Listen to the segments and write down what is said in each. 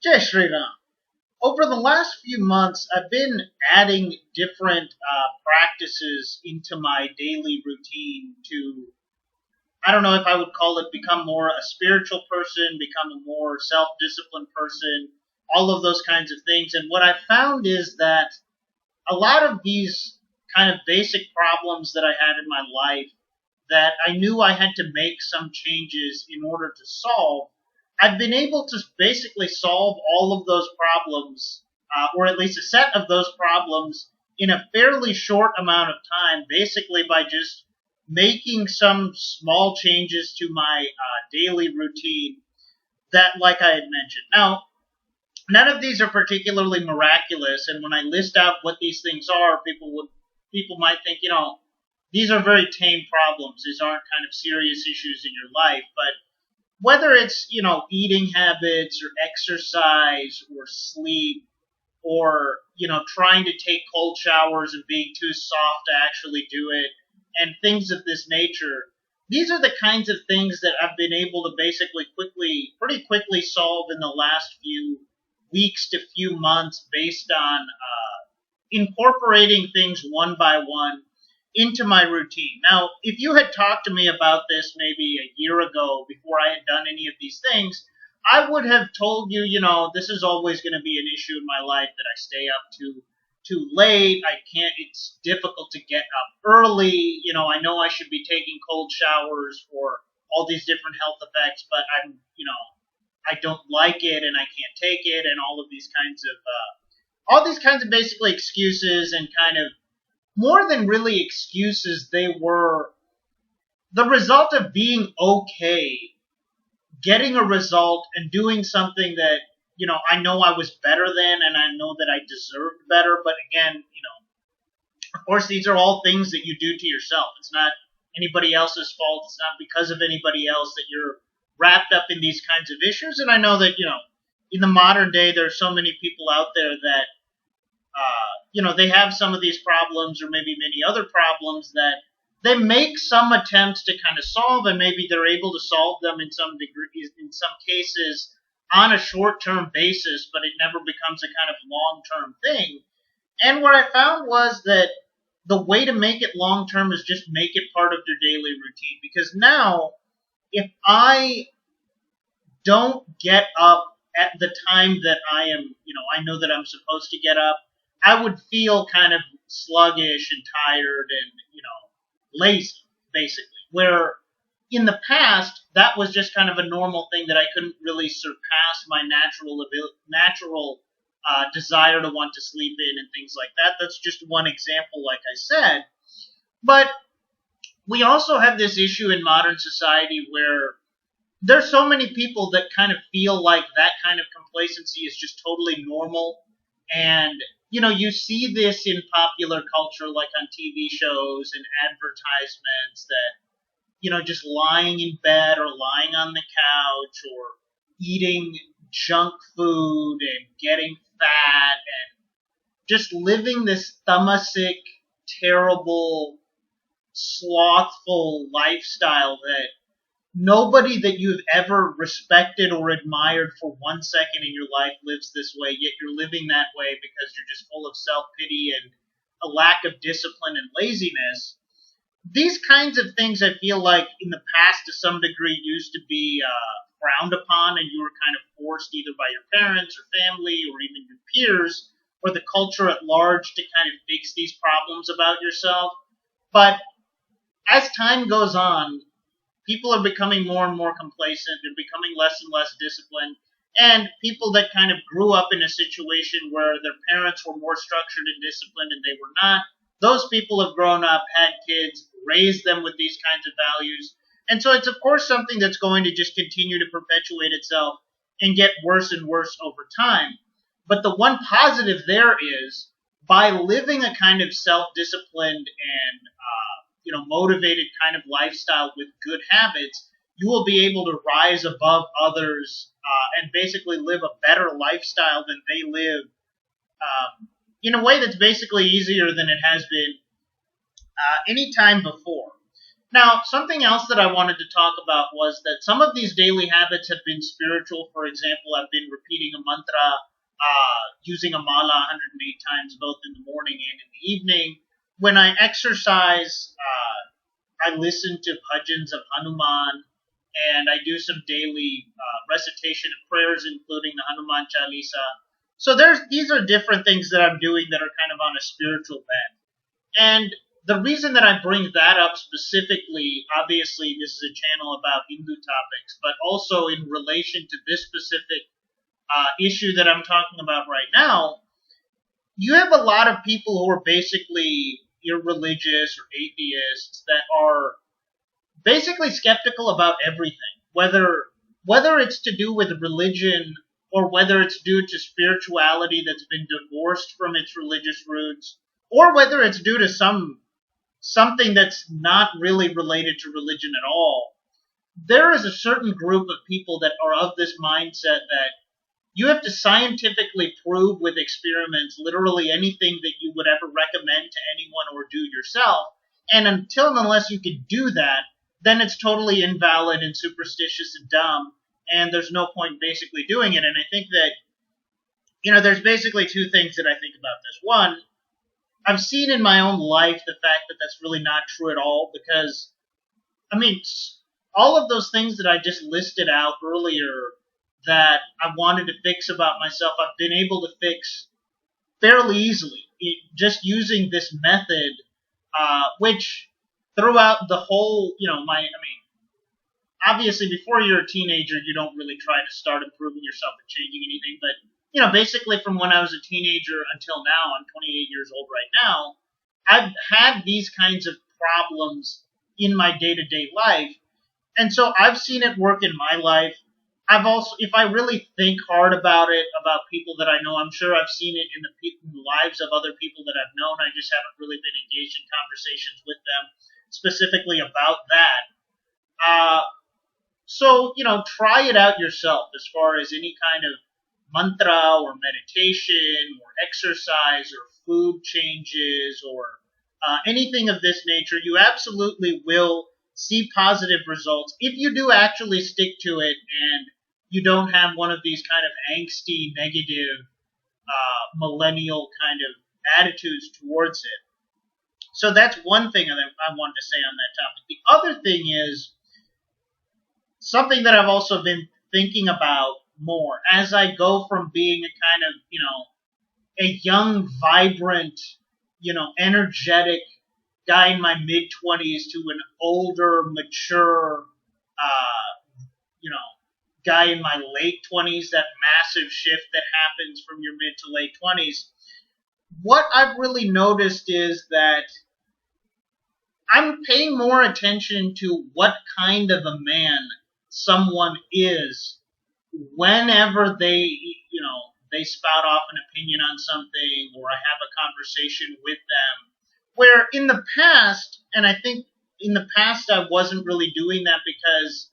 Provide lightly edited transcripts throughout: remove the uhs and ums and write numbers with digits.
Jai Shri Ram. Over the last few months, I've been adding different practices into my daily routine to, I don't know if I would call it become more a spiritual person, become a more self disciplined person, all of those kinds of things. And what I found is that a lot of these kind of basic problems that I had in my life that I knew I had to make some changes in order to solve, I've been able to basically solve all of those problems, or at least a set of those problems, in a fairly short amount of time, basically by just making some small changes to my daily routine that, like I had mentioned. Now, none of these are particularly miraculous, and when I list out what these things are, people might think, these are very tame problems. These aren't kind of serious issues in your life. But whether it's, eating habits or exercise or sleep or, trying to take cold showers and being too soft to actually do it and things of this nature, these are the kinds of things that I've been able to basically pretty quickly solve in the last few weeks to few months based on incorporating things one by one into my routine. Now, if you had talked to me about this maybe a year ago before I had done any of these things, I would have told you, this is always going to be an issue in my life that I stay up too late. It's difficult to get up early. I know I should be taking cold showers for all these different health effects, but I don't like it and I can't take it and all these kinds of basically excuses and kind of more than really excuses, they were the result of being okay, getting a result and doing something that, I know I was better than and I know that I deserved better. But again, of course, these are all things that you do to yourself. It's not anybody else's fault. It's not because of anybody else that you're wrapped up in these kinds of issues. And I know that, in the modern day, there are so many people out there that they have some of these problems or maybe many other problems that they make some attempts to kind of solve, and maybe they're able to solve them in some degree, in some cases on a short-term basis, but it never becomes a kind of long-term thing. And what I found was that the way to make it long-term is just make it part of your daily routine. Because now, if I don't get up at the time that I know that I'm supposed to get up, I would feel kind of sluggish and tired and, lazy, basically. Where in the past, that was just kind of a normal thing that I couldn't really surpass my natural desire to want to sleep in and things like that. That's just one example, like I said. But we also have this issue in modern society where there's so many people that kind of feel like that kind of complacency is just totally normal. And, you see this in popular culture, like on TV shows and advertisements that, just lying in bed or lying on the couch or eating junk food and getting fat and just living this thumbasick, terrible, slothful lifestyle that nobody that you've ever respected or admired for 1 second in your life lives this way, yet you're living that way because you're just full of self-pity and a lack of discipline and laziness. These kinds of things I feel like in the past to some degree used to be frowned upon, and you were kind of forced either by your parents or family or even your peers or the culture at large to kind of fix these problems about yourself. But as time goes on, people are becoming more and more complacent. They're becoming less and less disciplined. And people that kind of grew up in a situation where their parents were more structured and disciplined and they were not, those people have grown up, had kids, raised them with these kinds of values. And so it's, of course, something that's going to just continue to perpetuate itself and get worse and worse over time. But the one positive there is by living a kind of self-disciplined and motivated kind of lifestyle with good habits, you will be able to rise above others and basically live a better lifestyle than they live in a way that's basically easier than it has been any time before. Now, something else that I wanted to talk about was that some of these daily habits have been spiritual. For example, I've been repeating a mantra, using a mala 108 times, both in the morning and in the evening. When I exercise, I listen to bhajans of Hanuman, and I do some daily recitation of prayers, including the Hanuman Chalisa. So these are different things that I'm doing that are kind of on a spiritual bent. And the reason that I bring that up specifically, obviously, this is a channel about Hindu topics, but also in relation to this specific issue that I'm talking about right now, you have a lot of people who are basically irreligious or atheists that are basically skeptical about everything, whether it's to do with religion or whether it's due to spirituality that's been divorced from its religious roots, or whether it's due to something that's not really related to religion at all. There is a certain group of people that are of this mindset that you have to scientifically prove with experiments literally anything that you would ever recommend to anyone or do yourself. And until and unless you can do that, then it's totally invalid and superstitious and dumb. And there's no point basically doing it. And I think that, there's basically two things that I think about this. One, I've seen in my own life the fact that that's really not true at all because, I mean, all of those things that I just listed out earlier that I wanted to fix about myself, I've been able to fix fairly easily, just using this method, which throughout the whole, obviously before you're a teenager, you don't really try to start improving yourself and changing anything, but, basically from when I was a teenager until now, I'm 28 years old right now, I've had these kinds of problems in my day-to-day life, and so I've seen it work in my life. I've also, if I really think hard about it, about people that I know, I'm sure I've seen it in the lives of other people that I've known. I just haven't really been engaged in conversations with them specifically about that. So, try it out yourself as far as any kind of mantra or meditation or exercise or food changes or anything of this nature. You absolutely will see positive results if you do actually stick to it and you don't have one of these kind of angsty, negative, millennial kind of attitudes towards it. So that's one thing that I wanted to say on that topic. The other thing is something that I've also been thinking about more as I go from being a kind of, a young, vibrant, energetic guy in my mid 20s to an older, mature, you know, guy in my late 20s, that massive shift that happens from your mid to late 20s. What I've really noticed is that I'm paying more attention to what kind of a man someone is whenever they spout off an opinion on something or I have a conversation with them. Where in the past, and I think in the past I wasn't really doing that because,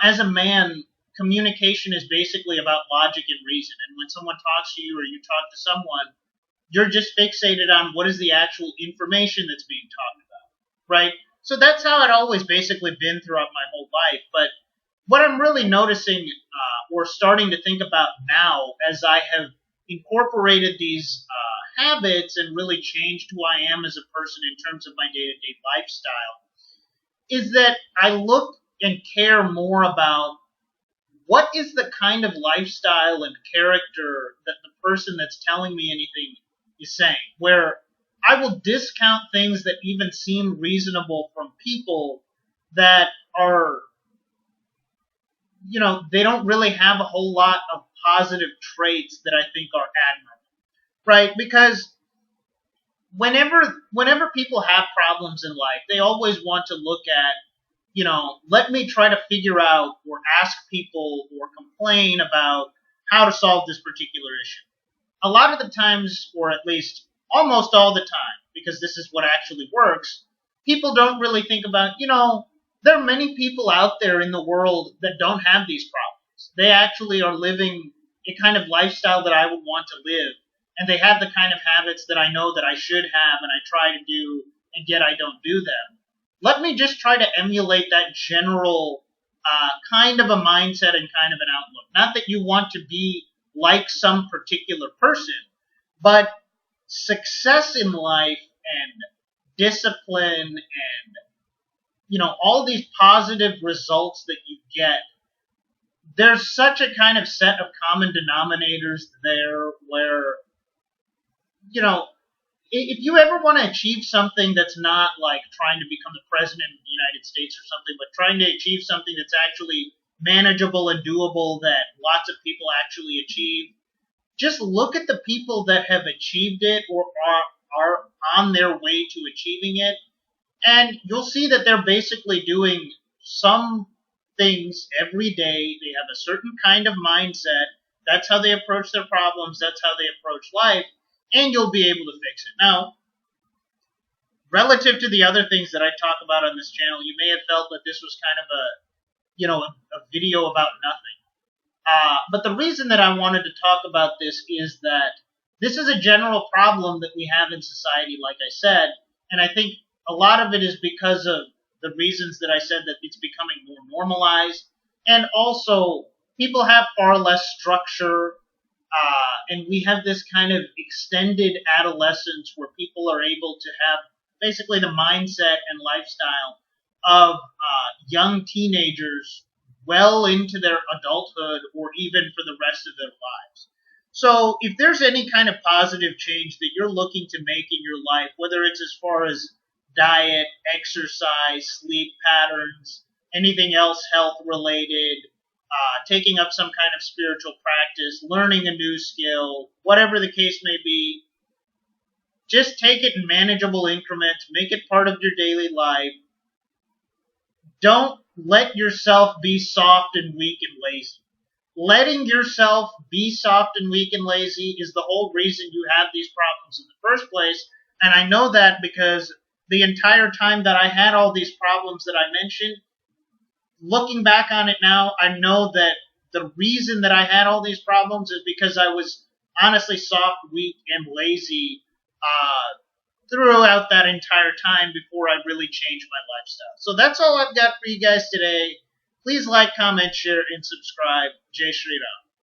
as a man, communication is basically about logic and reason. And when someone talks to you or you talk to someone, you're just fixated on what is the actual information that's being talked about, right? So that's how it always basically been throughout my whole life. But what I'm really noticing or starting to think about now as I have incorporated these habits and really changed who I am as a person in terms of my day-to-day lifestyle is that I look and care more about what is the kind of lifestyle and character that the person that's telling me anything is saying, where I will discount things that even seem reasonable from people that are, they don't really have a whole lot of positive traits that I think are admirable, right? Because whenever people have problems in life, they always want to look at, let me try to figure out or ask people or complain about how to solve this particular issue. A lot of the times, or at least almost all the time, because this is what actually works, people don't really think about, there are many people out there in the world that don't have these problems. They actually are living a kind of lifestyle that I would want to live, and they have the kind of habits that I know that I should have and I try to do, and yet I don't do them. let me just try to emulate that general kind of a mindset and kind of an outlook. Not that you want to be like some particular person, but success in life and discipline and all these positive results that you get, there's such a kind of set of common denominators there where you know if you ever want to achieve something that's not like trying to become the president of the United States or something, but trying to achieve something that's actually manageable and doable that lots of people actually achieve, just look at the people that have achieved it or are on their way to achieving it, and you'll see that they're basically doing some things every day. They have a certain kind of mindset. That's how they approach their problems. That's how they approach life. And you'll be able to fix it. Now, relative to the other things that I talk about on this channel, you may have felt that this was kind of a video about nothing. But the reason that I wanted to talk about this is that this is a general problem that we have in society, like I said, and I think a lot of it is because of the reasons that I said, that it's becoming more normalized, and also people have far less structure, and we have this kind of extended adolescence where people are able to have basically the mindset and lifestyle of young teenagers well into their adulthood or even for the rest of their lives. So if there's any kind of positive change that you're looking to make in your life, whether it's as far as diet, exercise, sleep patterns, anything else health related, taking up some kind of spiritual practice, learning a new skill, whatever the case may be, just take it in manageable increments, make it part of your daily life. Don't let yourself be soft and weak and lazy. Letting yourself be soft and weak and lazy is the whole reason you have these problems in the first place. And I know that because the entire time that I had all these problems that I mentioned, looking back on it now, I know that the reason that I had all these problems is because I was honestly soft, weak, and lazy throughout that entire time before I really changed my lifestyle. So that's all I've got for you guys today. Please like, comment, share, and subscribe. Jai Shri Ram.